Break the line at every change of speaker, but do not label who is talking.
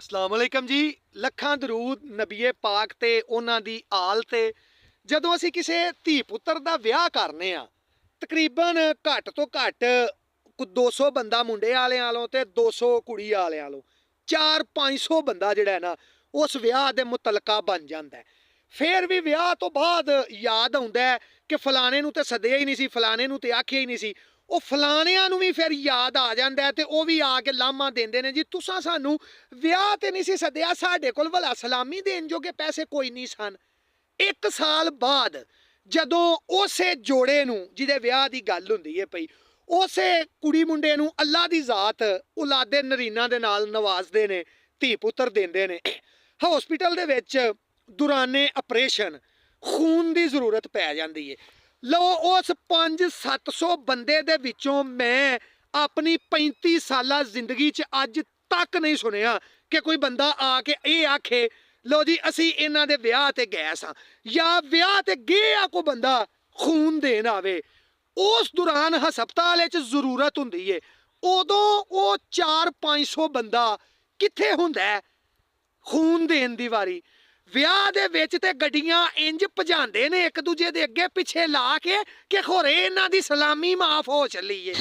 अस्सलाम वालेकुम जी। ਲੱਖਾਂ ਦਰੂਦ ਨਬੀਏ ਪਾਕ ਤੇ ਉਹਨਾਂ ਦੀ ਆਲ ਤੇ। ਜਦੋਂ ਅਸੀਂ ਕਿਸੇ ਧੀ ਪੁੱਤਰ ਦਾ ਵਿਆਹ ਕਰਨੇ ਆ, ਤਕਰੀਬਨ ਘੱਟ ਤੋਂ ਘੱਟ 200 ਬੰਦਾ ਮੁੰਡੇ ਵਾਲਿਆਂ ਵਾਲੋਂ ਤੇ 200 ਕੁੜੀ ਵਾਲਿਆਂ ਵਾਲੋਂ 400-500 ਬੰਦਾ ਜਿਹੜਾ ਹੈ ਨਾ ਉਸ ਵਿਆਹ ਦੇ ਮੁਤਲਕਾ ਬਣ ਜਾਂਦਾ ਹੈ। ਫਿਰ ਵੀ ਵਿਆਹ ਤੋਂ ਬਾਅਦ ਯਾਦ ਆਉਂਦਾ ਹੈ ਕਿ ਫਲਾਣੇ ਨੂੰ ਤੇ ਸੱਦਿਆ ਹੀ ਨਹੀਂ ਸੀ, ਫਲਾਣੇ ਨੂੰ ਤੇ ਆਖਿਆ ਹੀ ਨਹੀਂ ਸੀ। ਉਹ ਫਲਾਣਿਆਂ ਨੂੰ ਵੀ ਫਿਰ ਯਾਦ ਆ ਜਾਂਦਾ ਤੇ ਉਹ ਵੀ ਆ ਕੇ ਲਾਮਾ ਦਿੰਦੇ ਨੇ, ਜੀ ਤੁਸਾਂ ਸਾਨੂੰ ਵਿਆਹ ਤੇ ਨਹੀਂ ਸੀ ਸੱਦਿਆ, ਸਾਡੇ ਕੋਲ ਭਲਾ ਸਲਾਮੀ ਦੇਣ ਜੋਗੇ ਪੈਸੇ ਕੋਈ ਨਹੀਂ ਸਨ। 1 ਸਾਲ ਬਾਅਦ ਜਦੋਂ ਉਸੇ ਜੋੜੇ ਨੂੰ ਜਿਹਦੇ ਵਿਆਹ ਦੀ ਗੱਲ ਹੁੰਦੀ ਹੈ ਪਈ, ਉਸੇ ਕੁੜੀ ਮੁੰਡੇ ਨੂੰ ਅੱਲਾ ਦੀ ਜ਼ਾਤ ਔਲਾਦੇ ਨਰੀਨਾ ਦੇ ਨਾਲ ਨਵਾਜ਼ਦੇ ਨੇ, ਧੀ ਪੁੱਤਰ ਦਿੰਦੇ ਨੇ। ਹਸਪੀਟਲ ਦੇ ਵਿੱਚ ਦੌਰਾਨੇ ਆਪਰੇਸ਼ਨ ਖੂਨ ਦੀ ਜ਼ਰੂਰਤ ਪੈ ਜਾਂਦੀ ਹੈ। ਲਓ, ਉਸ 500-700 ਬੰਦੇ ਦੇ ਵਿੱਚੋਂ ਮੈਂ ਆਪਣੀ 35 ਸਾਲਾ ਜ਼ਿੰਦਗੀ 'ਚ ਅੱਜ ਤੱਕ ਨਹੀਂ ਸੁਣਿਆ ਕਿ ਕੋਈ ਬੰਦਾ ਆ ਕੇ ਇਹ ਆਖੇ ਲਓ ਜੀ ਅਸੀਂ ਇਹਨਾਂ ਦੇ ਵਿਆਹ ਤੇ ਗਏ ਸਾਂ, ਜਾਂ ਵਿਆਹ ਤੇ ਗਏ ਆ ਕੋਈ ਬੰਦਾ ਖੂਨ ਦੇਣ ਆਵੇ। ਉਸ ਦੌਰਾਨ ਹਸਪਤਾਲ 'ਚ ਜ਼ਰੂਰਤ ਹੁੰਦੀ ਹੈ, ਉਦੋਂ ਉਹ 400-500 ਬੰਦਾ ਕਿੱਥੇ ਹੁੰਦਾ ਖੂਨ ਦੇਣ ਦੀ ਵਾਰੀ। ਵਿਆਹ ਦੇ ਵਿੱਚ ਤੇ ਗੱਡੀਆਂ ਇੰਜ ਭਜਾਉਂਦੇ ਨੇ ਇੱਕ ਦੂਜੇ ਦੇ ਅੱਗੇ ਪਿੱਛੇ ਲਾ ਕੇ ਕਿ ਖੋਰੇ ਇਹਨਾਂ ਦੀ ਸਲਾਮੀ ਮਾਫ ਹੋ ਚੱਲੀ ਏ।